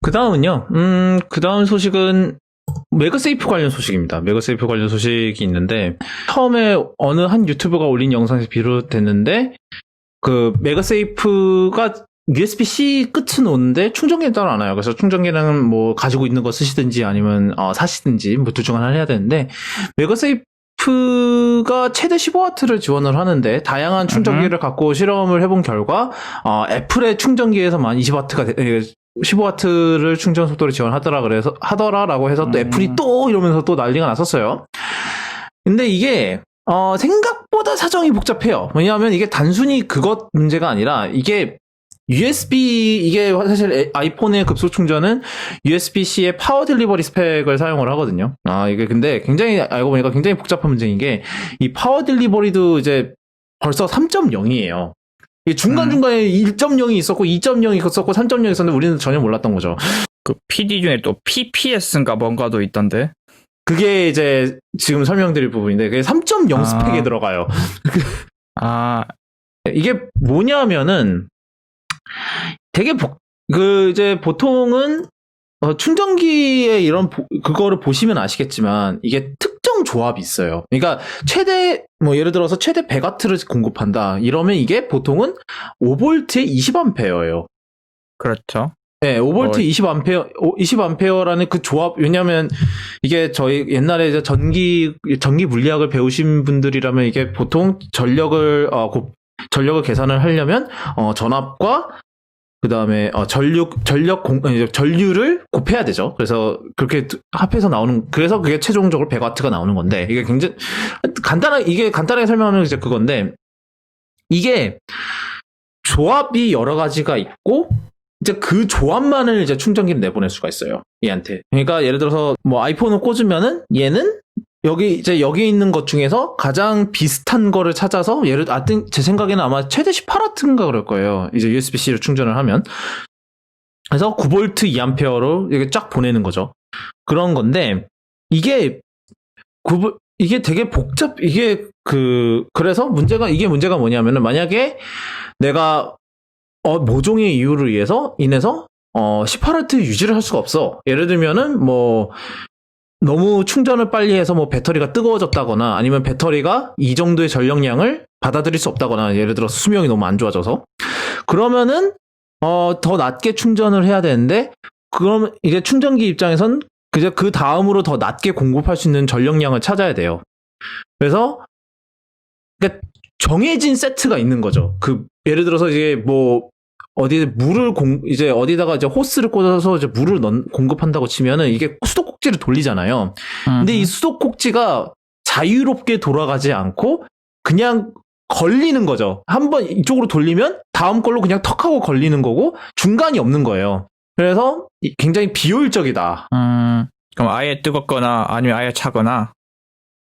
그 다음은요, 그 다음 소식은 매그세이프 관련 소식입니다. 매그세이프 관련 소식이 있는데, 처음에 어느 한 유튜버가 올린 영상에서 비롯됐는데, 그 매그세이프가 USB-C 끝은 오는데 충전기는 따로 안 와요. 그래서 충전기는 뭐 가지고 있는 거 쓰시든지 아니면 사시든지 뭐 둘 중 하나 해야 되는데, 매그세이프가 최대 15W를 지원을 하는데 다양한 충전기를 갖고 실험을 해본 결과 애플의 충전기에서만 15W를 충전 속도를 하더라라고 해서 또 애플이 또 이러면서 또 난리가 났었어요. 근데 이게 생각보다 사정이 복잡해요. 왜냐하면 이게 단순히 그것 문제가 아니라 이게 이게 사실 아이폰의 급속 충전은 USB-C의 파워 딜리버리 스펙을 사용을 하거든요. 이게 근데 굉장히 알고 보니까 굉장히 복잡한 문제인 게 이 파워 딜리버리도 이제 벌써 3.0이에요. 중간중간에 1.0이 있었고 2.0이 있었고 3.0이 있었는데 우리는 전혀 몰랐던 거죠. 그 PD 중에 또 PPS인가 뭔가도 있던데. 그게 이제 지금 설명드릴 부분인데 그게 3.0 스펙에 들어가요. 이게 뭐냐면은 되게 이제 보통은 충전기에 그거를 보시면 아시겠지만 이게 특정 조합이 있어요. 그러니까 예를 들어서 최대 100W를 공급한다. 이러면 이게 보통은 5V에 20A예요. 그렇죠. 네, 5V 20A라는 그 조합, 왜냐면 이게 저희 옛날에 이제 전기 물리학을 배우신 분들이라면 이게 보통 전력을 계산을 하려면, 전압과 그 다음에 전류를 곱해야 되죠. 그래서 그렇게 합해서 그래서 그게 최종적으로 100W가 나오는 건데, 이게 굉장히 간단하게 설명하면 이제 그건데, 이게 조합이 여러 가지가 있고, 이제 그 조합만을 이제 충전기를 내보낼 수가 있어요. 얘한테. 그러니까 예를 들어서 뭐 아이폰을 꽂으면은 얘는 여기 있는 것 중에서 가장 비슷한 거를 찾아서 제 생각에는 아마 최대 18W인가 그럴 거예요. 이제 USB-C로 충전을 하면. 그래서 9V 2A로 이렇게 쫙 보내는 거죠. 그런 건데 이게 되게 그래서 문제가 뭐냐면은 만약에 내가 모종의 이유로 인해서 18W 유지를 할 수가 없어. 예를 들면은 뭐 너무 충전을 빨리 해서 뭐 배터리가 뜨거워졌다거나 아니면 배터리가 이 정도의 전력량을 받아들일 수 없다거나 예를 들어서 수명이 너무 안 좋아져서 그러면은 더 낮게 충전을 해야 되는데 그럼 이제 충전기 입장에선 그 다음으로 더 낮게 공급할 수 있는 전력량을 찾아야 돼요. 그래서 그러니까 정해진 세트가 있는 거죠. 예를 들어서 이게 뭐 어디다가 이제 호스를 꽂아서 이제 물을 공급한다고 치면은 이게 수도꼭지를 돌리잖아요. 근데 이 수도꼭지가 자유롭게 돌아가지 않고 그냥 걸리는 거죠. 한번 이쪽으로 돌리면 다음 걸로 그냥 턱 하고 걸리는 거고 중간이 없는 거예요. 그래서 굉장히 비효율적이다. 그럼 아예 뜨겁거나 아니면 아예 차거나.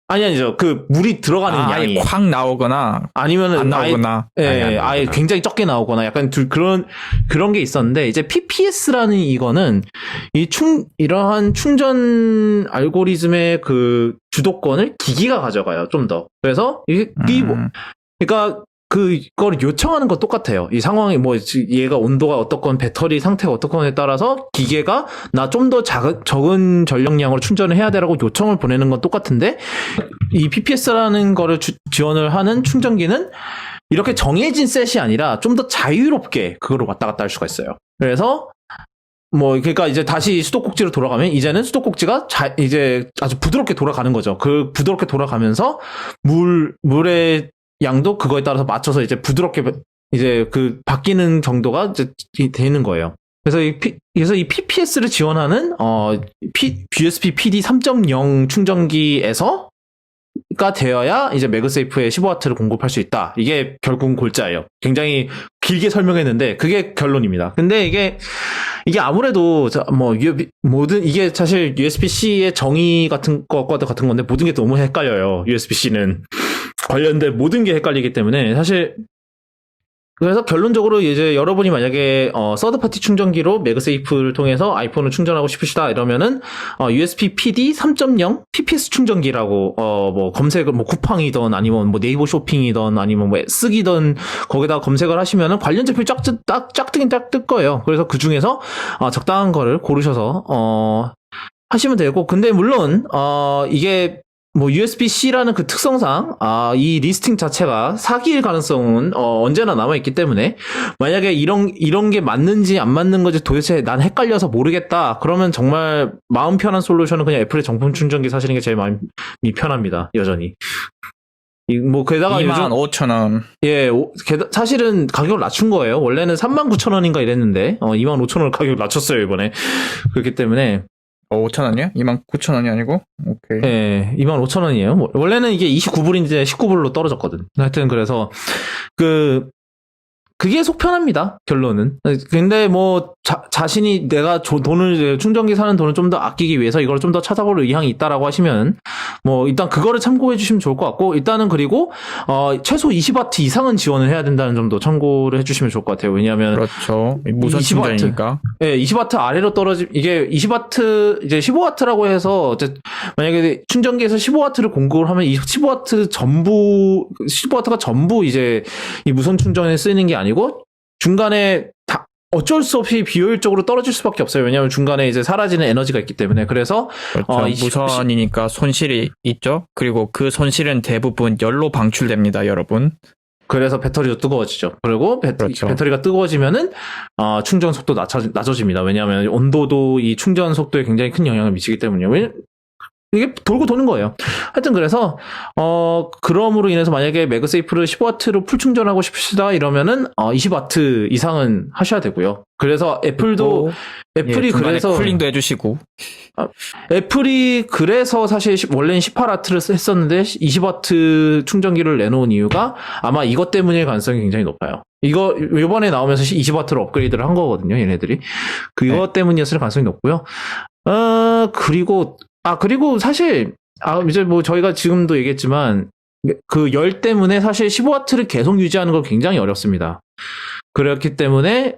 아니죠. 물이 들어가는 양이 아예 콱 나오거나 아니면은 안 나오거나. 아예 굉장히 적게 나오거나 약간 그런 게 있었는데 이제 PPS라는 이거는 이러한 충전 알고리즘의 그 주도권을 기기가 가져가요. 좀 더. 그래서 그러니까 그걸 요청하는 거 똑같아요. 이 상황이 얘가 온도가 어떻건 배터리 상태가 어떻건에 따라서 기계가 나 좀 더 적은 전력량으로 충전을 해야 되라고 요청을 보내는 건 똑같은데 이 PPS라는 거를 지원을 하는 충전기는 이렇게 정해진 셋이 아니라 좀 더 자유롭게 그거를 왔다 갔다 할 수가 있어요. 그래서 그러니까 이제 다시 수도꼭지로 돌아가면 이제는 수도꼭지가 이제 아주 부드럽게 돌아가는 거죠. 부드럽게 돌아가면서 물의 양도 그거에 따라서 맞춰서 이제 부드럽게 이제 바뀌는 정도가 이제 되는 거예요. 그래서 이 PPS를 지원하는 USB PD 3.0 충전기에서가 되어야 이제 매그세이프에 15W를 공급할 수 있다. 이게 결국은 골자예요. 굉장히 길게 설명했는데 그게 결론입니다. 근데 이게 아무래도 이게 사실 USB-C의 정의 같은 것과도 같은 건데 모든 게 너무 헷갈려요. USB-C는 관련된 모든 게 헷갈리기 때문에 사실 그래서 결론적으로 이제 여러분이 만약에 서드파티 충전기로 매그세이프를 통해서 아이폰을 충전하고 싶으시다 이러면은 USB PD 3.0 PPS 충전기라고 뭐 검색을 뭐 쿠팡이든 아니면 뭐 네이버 쇼핑이든 아니면 뭐 쓰기든 거기다가 검색을 하시면은 관련 제품이 쫙 뜨긴 쫙 뜰 거예요. 그래서 그 중에서 적당한 거를 고르셔서 하시면 되고, 근데 물론 이게 뭐 USB-C라는 그 특성상 이 리스팅 자체가 사기일 가능성은 언제나 남아있기 때문에 만약에 이런 게 맞는지 안 맞는 건지 도대체 난 헷갈려서 모르겠다 그러면 정말 마음 편한 솔루션은 그냥 애플의 정품 충전기 사시는 게 제일 마음이 편합니다. 여전히 뭐 게다가 25,000원. 예, 사실은 가격을 낮춘 거예요. 원래는 39,000원인가 이랬는데 25,000원 가격을 낮췄어요 이번에. 그렇기 때문에 5,000원이야? 29,000원이 아니고? 오케이. 네, 25,000원이에요. 원래는 이게 29불인데 19불로 떨어졌거든. 하여튼 그래서 그게 속 편합니다. 결론은. 근데 뭐 자신이 내가 돈을 충전기 사는 돈을 좀 더 아끼기 위해서 이걸 좀 더 찾아볼 의향이 있다라고 하시면 뭐 일단 그거를 참고해 주시면 좋을 것 같고, 일단은 그리고 최소 20W 이상은 지원을 해야 된다는 점도 참고를 해 주시면 좋을 것 같아요. 왜냐하면 그렇죠. 무선 20W. 충전이니까. 네, 20W 아래로 이게 20W 이제 15W라고 해서 만약에 충전기에서 15W를 공급을 하면 이 15W가 전부 이제 이 무선 충전에 쓰이는 게 아니고 중간에 다 어쩔 수 없이 비효율적으로 떨어질 수밖에 없어요. 왜냐하면 중간에 이제 사라지는 에너지가 있기 때문에. 그래서 그렇죠. 무선이니까 손실이 있죠. 그리고 그 손실은 대부분 열로 방출됩니다, 여러분. 그래서 배터리도 뜨거워지죠. 그리고 그렇죠. 배터리가 뜨거워지면은 충전 속도 낮아집니다. 왜냐하면 온도도 이 충전 속도에 굉장히 큰 영향을 미치기 때문이요. 이게 돌고 도는 거예요. 하여튼 그래서 그럼으로 인해서 만약에 매그세이프를 15W로 풀 충전하고 싶으시다 이러면은 20W 이상은 하셔야 되고요. 그래서 애플이 그래서 쿨링도 해주시고. 애플이 그래서 사실 원래는 18W를 했었는데 20W 충전기를 내놓은 이유가 아마 이것 때문일 가능성이 굉장히 높아요. 이번에 나오면서 20W로 업그레이드를 한 거거든요, 얘네들이. 그것 때문이었을 가능성이 높고요. 그리고 사실 이제 뭐 저희가 지금도 얘기했지만 그 열 때문에 사실 15W를 계속 유지하는 건 굉장히 어렵습니다. 그렇기 때문에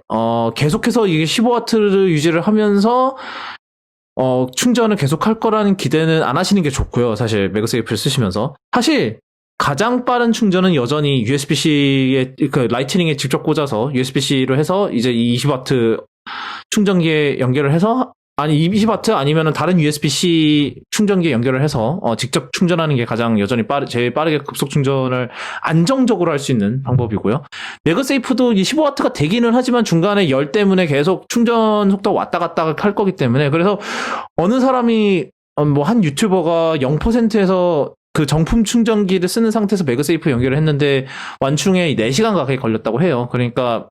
계속해서 이게 15W를 유지를 하면서 충전을 계속 할 거라는 기대는 안 하시는 게 좋고요. 사실 매그세이프를 쓰시면서 사실 가장 빠른 충전은 여전히 USB-C에 그 라이트닝에 직접 꽂아서 USB-C로 해서 이제 이 20W 충전기에 연결을 해서 20W 아니면은 다른 USB-C 충전기에 연결을 해서 직접 충전하는 게 가장 여전히 제일 빠르게 급속 충전을 안정적으로 할 수 있는 방법이고요. 매그세이프도 15W가 되기는 하지만 중간에 열 때문에 계속 충전 속도가 왔다 갔다 할 거기 때문에, 그래서 어느 사람이 뭐 한 유튜버가 0%에서 그 정품 충전기를 쓰는 상태에서 매그세이프 연결을 했는데 완충에 4시간 가까이 걸렸다고 해요. 그러니까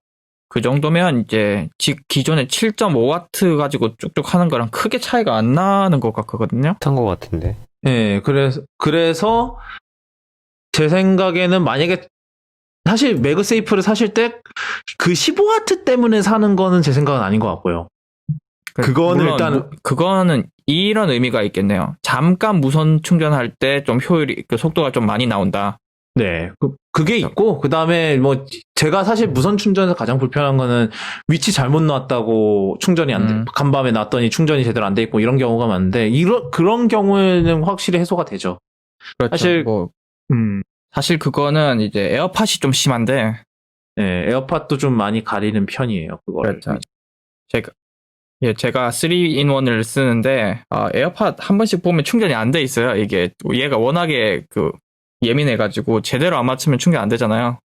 그 정도면 이제 기존에 7.5W 가지고 쭉쭉 하는 거랑 크게 차이가 안 나는 것 같거든요. 탄 것 같은데. 네, 그래서 제 생각에는 만약에 사실 매그세이프를 사실 때 그 15W 때문에 사는 거는 제 생각은 아닌 것 같고요. 그거는 물론 일단 그거는 이런 의미가 있겠네요. 잠깐 무선 충전할 때 좀 효율이 그 속도가 좀 많이 나온다. 네, 그게 있고, 그 다음에 뭐, 제가 사실 무선 충전에서 가장 불편한 거는 위치 잘못 놨다고 충전이 간밤에 놨더니 충전이 제대로 안 돼 있고 이런 경우가 많은데, 그런 경우에는 확실히 해소가 되죠. 그렇죠. 사실, 사실 그거는 이제 에어팟이 좀 심한데. 네, 에어팟도 좀 많이 가리는 편이에요, 그거를. 그렇죠. 제가 3-in-1을 쓰는데, 에어팟 한 번씩 보면 충전이 안 돼 있어요. 이게, 얘가 워낙에 예민해가지고 제대로 안 맞추면 충전 안 되잖아요.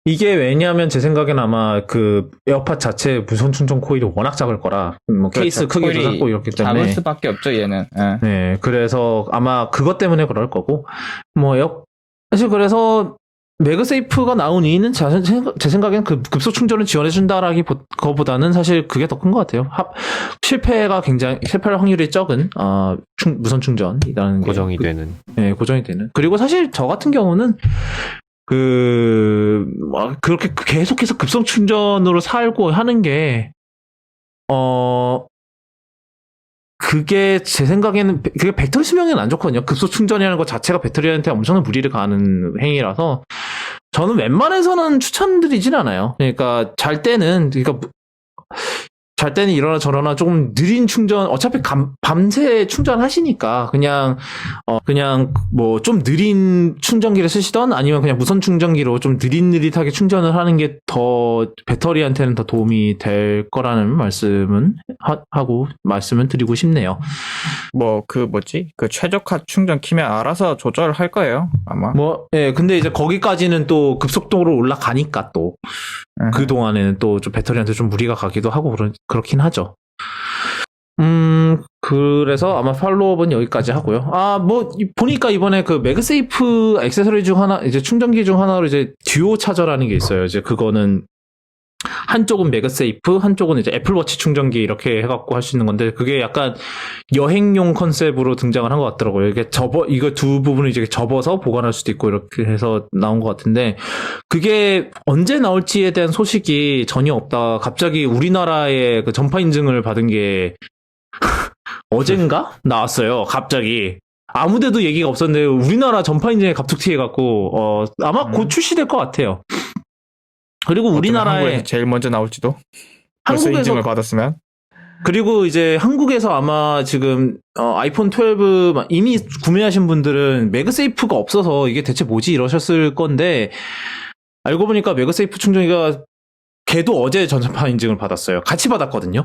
이게 왜냐하면 제 생각엔 아마 그 에어팟 자체 무선 충전 코일이 워낙 작을 거라, 뭐 그렇죠. 케이스 크기도 작고 이렇기 때문에. 작을 수밖에 없죠, 얘는. 네. 네, 그래서 아마 그것 때문에 그럴 거고, 사실 그래서 매그세이프가 나온 이유는 제 생각엔 그 급속 충전을 지원해준다라기보다는 사실 그게 더 큰 것 같아요. 실패할 확률이 적은 무선 충전이라는 게 고정이 되는. 네, 고정이 되는. 그리고 사실 저 같은 경우는 그렇게 계속해서 급속 충전으로 살고 하는 게 그게 제 생각에는 그게 배터리 수명에는 안 좋거든요. 급속 충전이라는 것 자체가 배터리한테 엄청난 무리를 가하는 행위라서 저는 웬만해서는 추천드리진 않아요. 그러니까 잘 때는 이러나 저러나 조금 느린 충전, 어차피 밤새 충전하시니까 그냥 뭐 좀 느린 충전기를 쓰시던 아니면 그냥 무선 충전기로 좀 느릿느릿하게 충전을 하는 게 더 배터리한테는 더 도움이 될 거라는 말씀은 말씀을 드리고 싶네요. 뭐 그 최적화 충전 키면 알아서 조절할 거예요 아마. 예, 근데 이제 거기까지는 또 급속도로 올라가니까 또 그 동안에는 또 좀 배터리한테 좀 무리가 가기도 하고 그렇긴 하죠. 그래서 아마 팔로우업은 여기까지 하고요. 보니까 이번에 그 매그세이프 액세서리 중 하나, 이제 충전기 중 하나로 이제 듀오 차저라는 게 있어요. 이제 그거는 한쪽은 매그세이프, 한쪽은 이제 애플워치 충전기 이렇게 해갖고 할 수 있는 건데, 그게 약간 여행용 컨셉으로 등장을 한 것 같더라고요. 이거 두 부분을 이제 접어서 보관할 수도 있고 이렇게 해서 나온 것 같은데, 그게 언제 나올지에 대한 소식이 전혀 없다. 갑자기 우리나라에 그 전파 인증을 받은 게 어젠가 나왔어요. 갑자기. 아무데도 얘기가 없었는데 우리나라 전파 인증에 갑툭튀해갖고 아마 곧 출시될 것 같아요. 그리고 우리나라에 한국에서 제일 먼저 나올지도. 한국에서 인증을 받았으면. 그리고 이제 한국에서 아마 지금 아이폰 12 이미 구매하신 분들은 매그세이프가 없어서 이게 대체 뭐지 이러셨을 건데, 알고 보니까 매그세이프 충전기가 걔도 어제 전파 인증을 받았어요. 같이 받았거든요.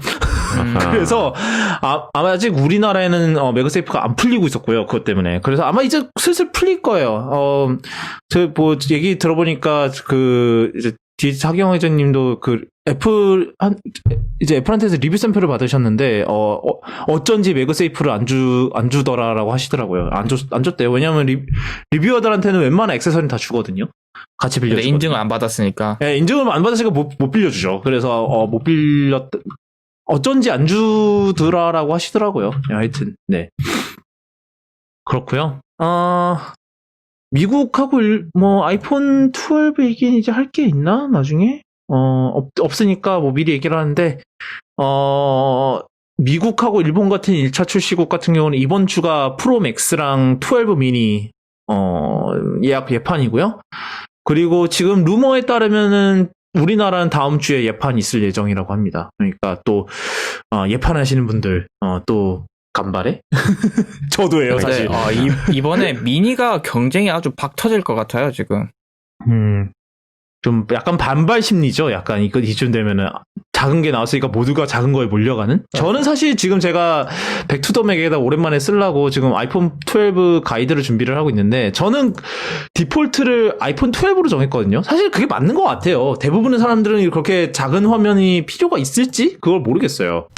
그래서 아마 아직 우리나라에는 매그세이프가 안 풀리고 있었고요. 그것 때문에. 그래서 아마 이제 슬슬 풀릴 거예요. 저 뭐 얘기 들어보니까 이제 하경 회장님도 이제 애플한테서 리뷰 샘플을 받으셨는데 어쩐지 매그세이프를 안 주더라라고 하시더라고요. 안 줬대요. 왜냐하면 리뷰어들한테는 웬만한 액세서리는 다 주거든요. 같이 빌려주고. 인증을 안 받았으니까. 네, 인증을 안 받았으니까 못 빌려주죠. 그래서 어쩐지 안 주더라라고 하시더라고요. 하여튼 네, 그렇고요. 미국하고 아이폰 12이긴 이제 할 게 있나 나중에 없으니까 뭐 미리 얘기를 하는데 미국하고 일본 같은 1차 출시국 같은 경우는 이번 주가 프로 맥스랑 12 미니 예판이고요. 그리고 지금 루머에 따르면은 우리나라는 다음 주에 예판이 있을 예정이라고 합니다. 그러니까 또 예판하시는 분들 또 간발에 저도예요 사실. 이번에 미니가 경쟁이 아주 박 터질 것 같아요 지금. 좀 약간 반발 심리죠. 약간 이쯤 되면은 작은 게 나왔으니까 모두가 작은 거에 몰려가는. 저는 사실 지금 제가 백투더맥에다 오랜만에 쓰려고 지금 아이폰 12 가이드를 준비를 하고 있는데, 저는 디폴트를 아이폰 12로 정했거든요. 사실 그게 맞는 것 같아요. 대부분의 사람들은 그렇게 작은 화면이 필요가 있을지 그걸 모르겠어요.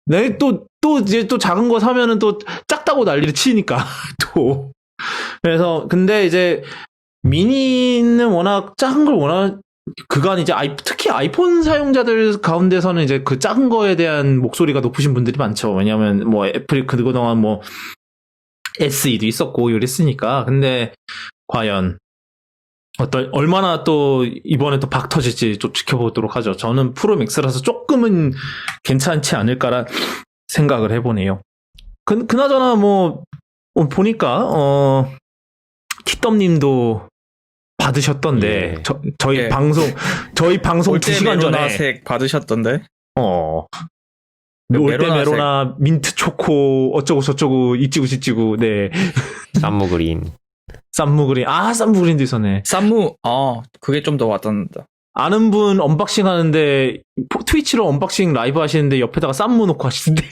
네, 또 이제 또 작은 거 사면은 또 작다고 난리를 치니까 또. 그래서 근데 이제 미니는 워낙 작은 걸 그간 이제 특히 아이폰 사용자들 가운데서는 이제 그 작은 거에 대한 목소리가 높으신 분들이 많죠. 왜냐하면 뭐 애플이 그동안 뭐 SE도 있었고 이랬으니까. 근데 과연 얼마나 또 이번에 또 박 터질지 좀 지켜보도록 하죠. 저는 프로 맥스라서 조금은 괜찮지 않을까란 생각을 해보네요. 그나저나 보니까 티덤님도 받으셨던데. 예. 저희 방송 2시간 전에 메로나색 받으셨던데. 올때 메로나 민트 초코 어쩌고 저쩌고 이찌고 네. 쌈무 그린. 쌈무 그린도 있었네. 쌈무 그게 좀 더 와닿는다. 아는 분 언박싱 하는데 트위치로 언박싱 라이브 하시는데 옆에다가 쌈무 놓고 하시는데.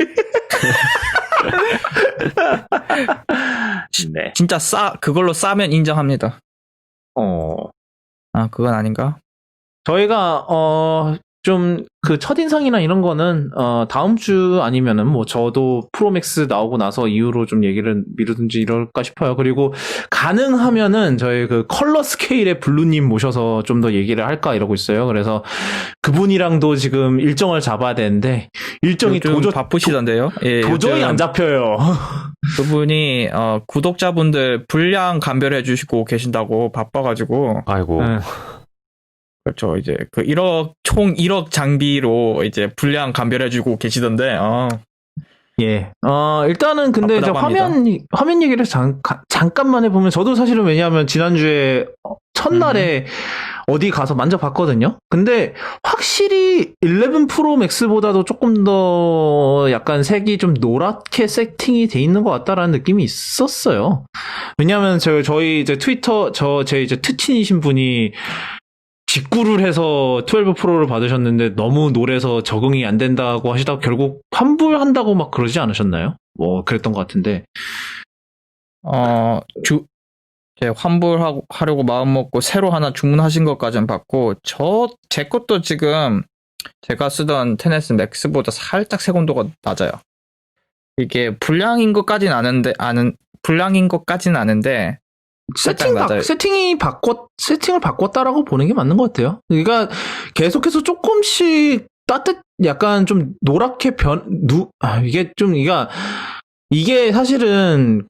네. 진짜 그걸로 싸면 인정합니다. 그건 아닌가? 저희가 좀 그 첫인상이나 이런 거는 다음 주 아니면은 뭐 저도 프로맥스 나오고 나서 이후로 좀 얘기를 미루든지 이럴까 싶어요. 그리고 가능하면은 저희 그 컬러 스케일의 블루님 모셔서 좀 더 얘기를 할까 이러고 있어요. 그래서 그분이랑도 지금 일정을 잡아야 되는데 일정이 도저히 바쁘시던데요? 예, 도저히 안 잡혀요. 그분이 구독자분들 분량 감별해 주시고 계신다고 바빠가지고. 아이고. 네. 그렇죠. 이제 총 1억 장비로 이제 분량 감별해주고 계시던데. 예. 일단은 근데 이제 화면 얘기를 잠깐만 해보면, 저도 사실은 왜냐하면 지난주에 첫날에 어디 가서 만져봤거든요. 근데 확실히 11 프로 맥스보다도 조금 더 약간 색이 좀 노랗게 세팅이 돼 있는 것 같다라는 느낌이 있었어요. 왜냐하면 저희 이제 트위터 제 이제 트친이신 분이 직구를 해서 12 프로를 받으셨는데 너무 노래서 적응이 안 된다고 하시다가 결국 환불한다고 막 그러지 않으셨나요? 뭐 그랬던 것 같은데. 이제 환불하려고 마음 먹고 새로 하나 주문하신 것까지는 받고 제 것도 지금 제가 쓰던 10S 맥스보다 살짝 색온도가 낮아요. 이게 불량인 것까지는 아는데 세팅을 바꿨다라고 보는 게 맞는 것 같아요. 그러니까 계속해서 조금씩 약간 좀 노랗게 이게 사실은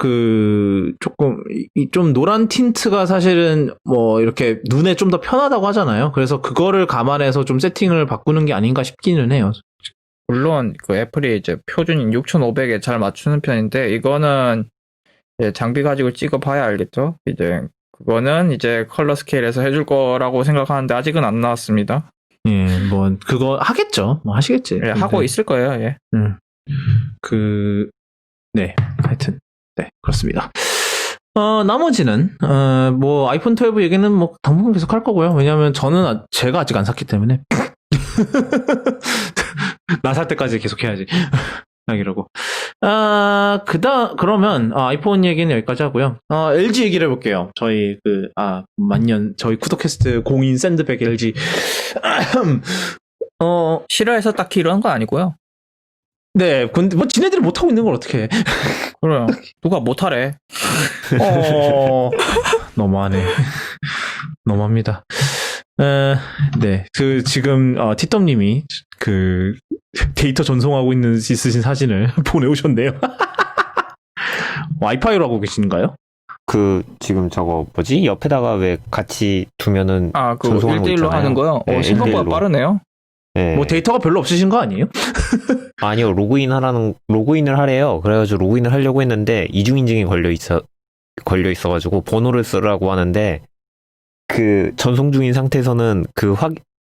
좀 노란 틴트가 사실은 뭐 이렇게 눈에 좀 더 편하다고 하잖아요. 그래서 그거를 감안해서 좀 세팅을 바꾸는 게 아닌가 싶기는 해요. 물론 그 애플이 이제 표준인 6500에 잘 맞추는 편인데 이거는 이제 장비 가지고 찍어봐야 알겠죠. 이제 그거는 이제 컬러 스케일에서 해줄 거라고 생각하는데 아직은 안 나왔습니다. 예, 뭐 그거 하겠죠. 뭐 하시겠지. 예, 하고 있을 거예요. 예. 네, 하여튼 네 그렇습니다. 나머지는 뭐 아이폰 12 얘기는 뭐 당분간 계속 할 거고요. 왜냐하면 제가 아직 안 샀기 때문에 나 살 때까지 계속 해야지. 이러고. 그러면 아이폰 얘기는 여기까지 하고요. LG 얘기를 해볼게요. 저희 저희 쿠도캐스트 공인 샌드백 LG. 싫어해서 딱히 이런 건 아니고요. 네, 근데 뭐 지네들이 못하고 있는 걸 어떻게 해. 그래요. 누가 못하래. 너무하네. 너무합니다. 네, 지금 티덤님이 데이터 전송하고 있으신 사진을 보내오셨네요. 와이파이로 하고 계신가요? 지금 저거 뭐지? 옆에다가 왜 같이 두면은 전송하는 거 1대1로 있잖아요. 하는 거요? 네, 생각보다 1대1로. 빠르네요. 네. 뭐 데이터가 별로 없으신 거 아니에요? 아니요, 로그인을 하래요. 그래가지고 로그인을 하려고 했는데 이중인증이 걸려있어가지고 번호를 쓰라고 하는데 전송 중인 상태에서는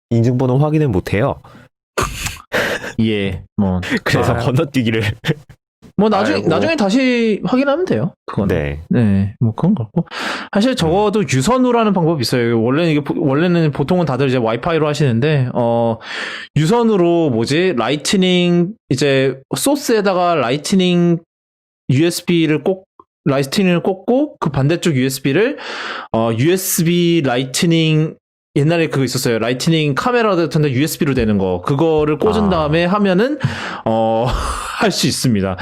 인증번호 확인을 못해요. 예, 뭐. 그래서 건너뛰기를. 뭐 나중에 다시 확인하면 돼요. 그건. 네. 네, 뭐 그건 그렇고. 사실 적어도 유선으로라는 방법이 있어요. 원래는 보통은 다들 이제 와이파이로 하시는데 유선으로 라이트닝 이제 소스에다가 라이트닝을 꽂고 그 반대쪽 USB를 USB 라이트닝 옛날에 그거 있었어요. 라이트닝 카메라 같은데 USB로 되는 거. 그거를 꽂은 다음에 하면은 할 수 있습니다.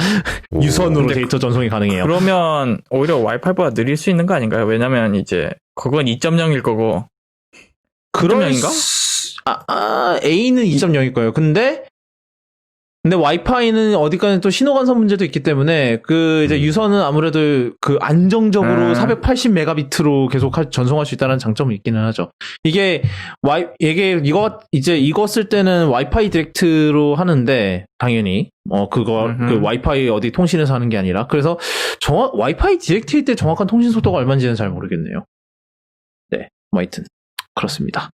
유선으로 데이터 전송이 가능해요. 그러면 오히려 와이파이보다 느릴 수 있는 거 아닌가요? 왜냐면 이제 그건 2.0일 거고. 2.0인가? A는 2.0일 거예요. 근데 와이파이는 어디까지 또 신호 간섭 문제도 있기 때문에 이제 유선은 아무래도 안정적으로 480 메가비트로 계속 전송할 수 있다는 장점이 있기는 하죠. 이거 쓸 때는 와이파이 디렉트로 하는데 당연히 와이파이 어디 통신에서 하는 게 아니라 그래서 와이파이 디렉트일 때 정확한 통신 속도가 얼마인지는 잘 모르겠네요. 네, 하여튼 그렇습니다.